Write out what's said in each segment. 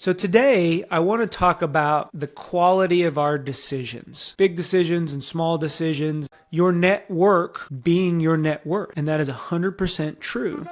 So today, I want to talk about the quality of our decisions. Big decisions and small decisions. Your network being your net worth. And that is 100% true.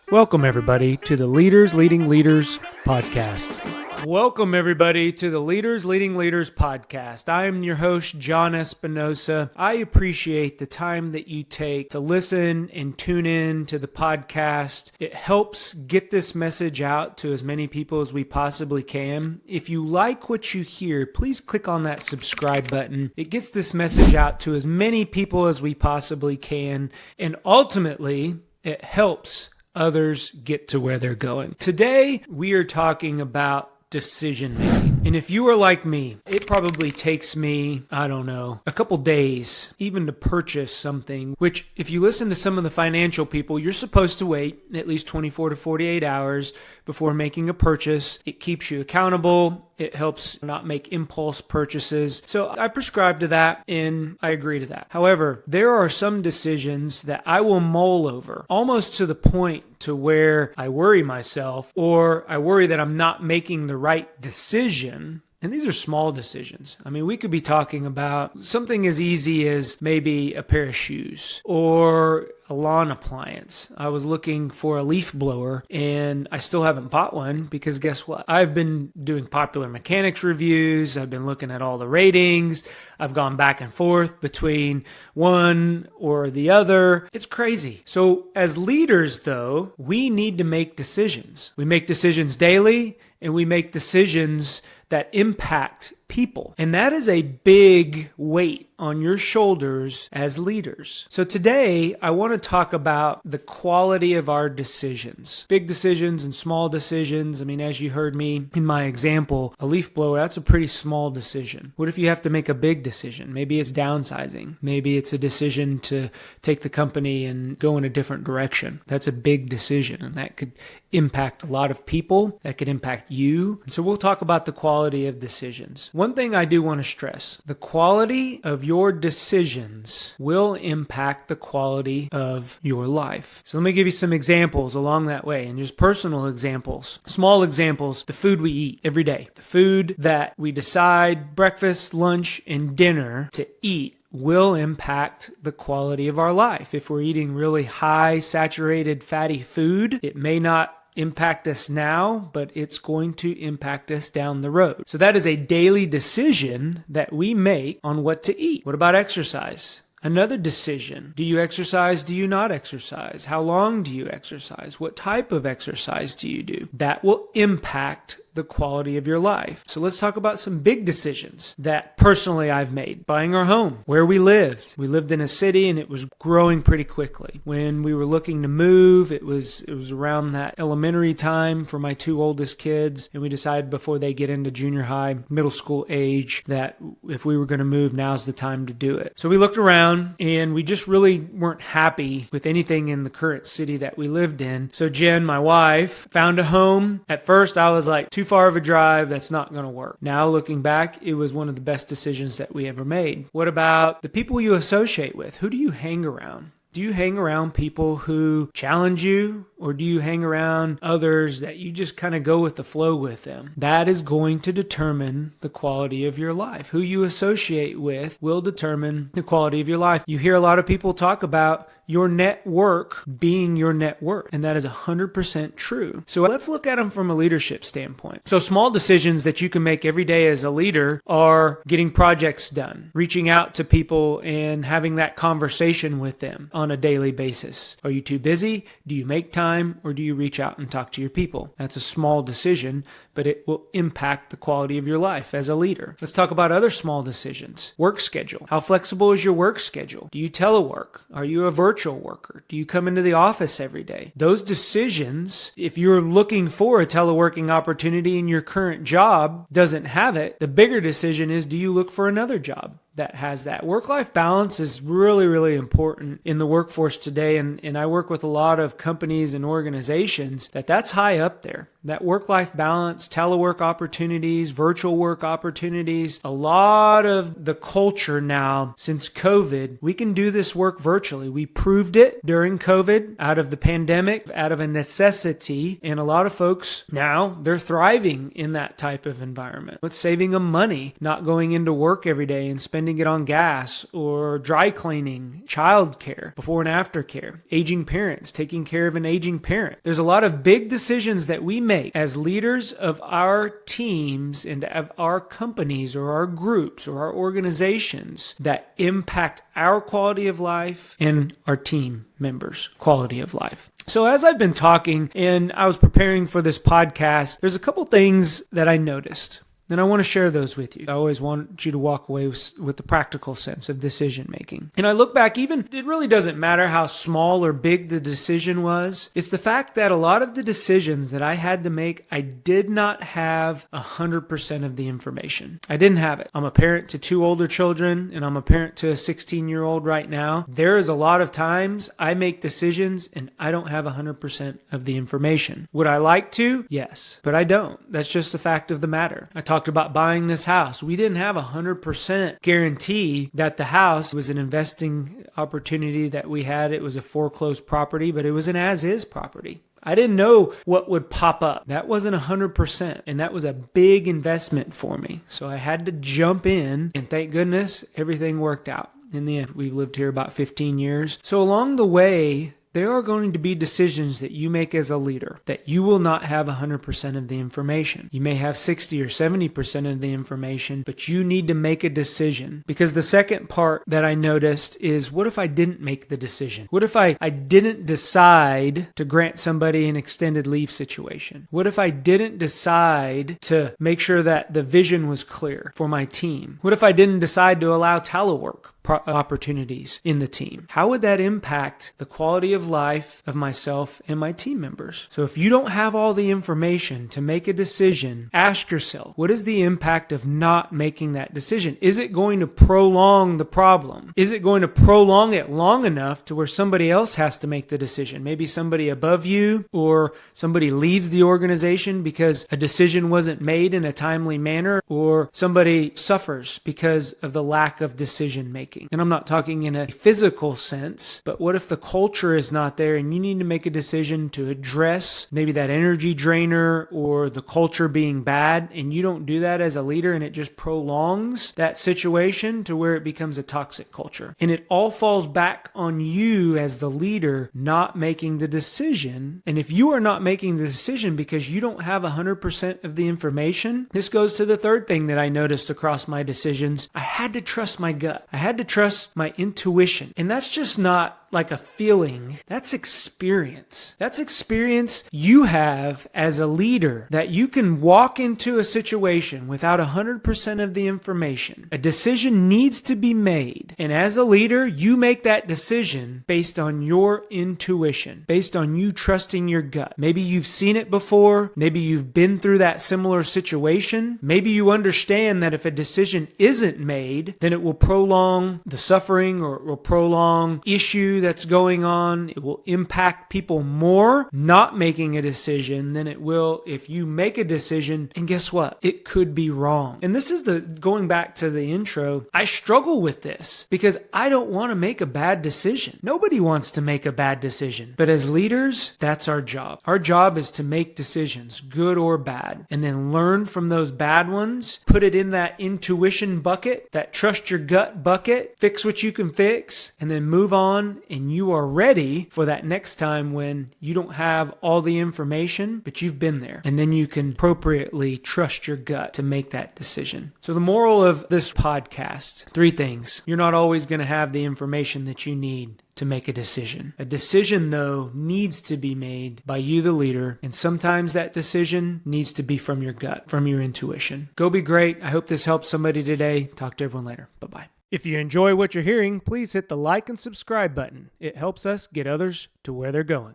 Welcome, everybody, to the Leaders Leading Leaders podcast. Welcome, everybody, to the Leaders Leading Leaders podcast. I am your host, John Espinosa. I appreciate the time that you take to listen and tune in to the podcast. It helps get this message out to as many people as we possibly can. If you like what you hear, please click on that subscribe button. It gets this message out to as many people as we possibly can. And ultimately, it helps others get to where they're going. Today, we are talking about decision making. And if you are like me, it probably takes me, a couple days even to purchase something, which if you listen to some of the financial people, you're supposed to wait at least 24 to 48 hours before making a purchase. It keeps you accountable. It helps not make impulse purchases. So I prescribe to that and I agree to that. However, there are some decisions that I will mull over almost to the point to where I worry myself or I worry that I'm not making the right decision. And these are small decisions. I mean, we could be talking about something as easy as maybe a pair of shoes or a lawn appliance. I was looking for a leaf blower and I still haven't bought one because guess what? I've been doing popular mechanics reviews. I've been looking at all the ratings. I've gone back and forth between one or the other. It's crazy. So as leaders though, we need to make decisions. We make decisions daily and we make decisions that impact people. And that is a big weight on your shoulders as leaders. So today, I want to talk about the quality of our decisions. Big decisions and small decisions. I mean, as you heard me in my example, a leaf blower, that's a pretty small decision. What if you have to make a big decision? Maybe it's downsizing. Maybe it's a decision to take the company and go in a different direction. That's a big decision, and that could impact a lot of people. That could impact you. So we'll talk about the quality of decisions. One thing I do want to stress, the quality of your decisions will impact the quality of your life. So let me give you some examples along that way and just personal examples, small examples, the food we eat every day, the food that we decide breakfast, lunch, and dinner to eat will impact the quality of our life. If we're eating really high saturated fatty food, it may not impact us now, but it's going to impact us down the road. So that is a daily decision that we make on what to eat. What about exercise? Another decision. Do you exercise? Do you not exercise? How long do you exercise? What type of exercise do you do? That will impact the quality of your life. So let's talk about some big decisions that personally I've made. Buying our home, where we lived. We lived in a city and it was growing pretty quickly. When we were looking to move, it was around that elementary time for my two oldest kids. And we decided before they get into junior high, middle school age, that if we were going to move, now's the time to do it. So we looked around and we just really weren't happy with anything in the current city that we lived in. So Jen, my wife, found a home. At first I was like, too far of a drive, that's not going to work. Now looking back, it was one of the best decisions that we ever made. What about the people you associate with? Who do you hang around? Do you hang around people who challenge you, or do you hang around others that you just kind of go with the flow with them? That is going to determine the quality of your life. Who you associate with will determine the quality of your life. You hear a lot of people talk about your network being your net worth, and that is 100% true. So let's look at them from a leadership standpoint. So small decisions that you can make every day as a leader are getting projects done, reaching out to people and having that conversation with them on a daily basis. Are you too busy? Do you make time, or do you reach out and talk to your people? That's a small decision, but it will impact the quality of your life as a leader. Let's talk about other small decisions. Work schedule. How flexible is your work schedule? Do you telework? Are you a virtual worker? Do you come into the office every day? Those decisions, if you're looking for a teleworking opportunity and your current job doesn't have it, the bigger decision is, do you look for another job? that has that. Work-life balance is really, really important in the workforce today. And I work with a lot of companies and organizations that's high up there. That work-life balance, telework opportunities, virtual work opportunities, a lot of the culture now since COVID, we can do this work virtually. We proved it during COVID out of the pandemic, out of a necessity. And a lot of folks now, they're thriving in that type of environment. It's saving them money, not going into work every day and spending it on gas or dry cleaning, childcare, before and after care, aging parents, taking care of an aging parent. There's a lot of big decisions that we make as leaders of our teams and of our companies or our groups or our organizations that impact our quality of life and our team members' quality of life. So as I've been talking and I was preparing for this podcast, there's a couple things that I noticed. And I want to share those with you. I always want you to walk away with the practical sense of decision making. And I look back, even it really doesn't matter how small or big the decision was. It's the fact that a lot of the decisions that I had to make, I did not have 100% of the information. I didn't have it. I'm a parent to 2 older children, and I'm a parent to a 16-year-old right now. There is a lot of times I make decisions and I don't have 100% of the information. Would I like to? Yes, but I don't. That's just the fact of the matter. I talked about buying this house. We didn't have 100% guarantee that the house was an investing opportunity that we had. It was a foreclosed property, but it was an as-is property. I didn't know what would pop up. That wasn't 100%, and that was a big investment for me. So I had to jump in, and thank goodness everything worked out. In the end, we've lived here about 15 years. So along the way, there are going to be decisions that you make as a leader that you will not have 100% of the information. You may have 60 or 70% of the information, but you need to make a decision. Because the second part that I noticed is, what if I didn't make the decision? What if I didn't decide to grant somebody an extended leave situation? What if I didn't decide to make sure that the vision was clear for my team? What if I didn't decide to allow telework opportunities in the team? How would that impact the quality of life of myself and my team members? So if you don't have all the information to make a decision, ask yourself, what is the impact of not making that decision? Is it going to prolong the problem? Is it going to prolong it long enough to where somebody else has to make the decision? Maybe somebody above you or somebody leaves the organization because a decision wasn't made in a timely manner, or somebody suffers because of the lack of decision making. And I'm not talking in a physical sense, but what if the culture is not there and you need to make a decision to address maybe that energy drainer or the culture being bad, and you don't do that as a leader, and it just prolongs that situation to where it becomes a toxic culture. And it all falls back on you as the leader not making the decision. And if you are not making the decision because you don't have 100% of the information, this goes to the third thing that I noticed across my decisions. I had to trust my gut. I had to trust my intuition. And that's just not like a feeling. That's experience. That's experience you have as a leader, that you can walk into a situation without 100% of the information. A decision needs to be made. And as a leader, you make that decision based on your intuition, based on you trusting your gut. Maybe you've seen it before. Maybe you've been through that similar situation. Maybe you understand that if a decision isn't made, then it will prolong the suffering or it will prolong issue that's going on. It will impact people more not making a decision than it will if you make a decision. And guess what? It could be wrong. And this is going back to the intro. I struggle with this because I don't want to make a bad decision. Nobody wants to make a bad decision. But as leaders, that's our job. Our job is to make decisions, good or bad, and then learn from those bad ones, put it in that intuition bucket, that trust your gut bucket, fix what you can fix, and then move on. And you are ready for that next time when you don't have all the information, but you've been there. And then you can appropriately trust your gut to make that decision. So the moral of this podcast, 3 things. You're not always going to have the information that you need to make a decision. A decision, though, needs to be made by you, the leader, and sometimes that decision needs to be from your gut, from your intuition. Go be great. I hope this helps somebody today. Talk to everyone later. Bye-bye. If you enjoy what you're hearing, please hit the like and subscribe button. It helps us get others to where they're going.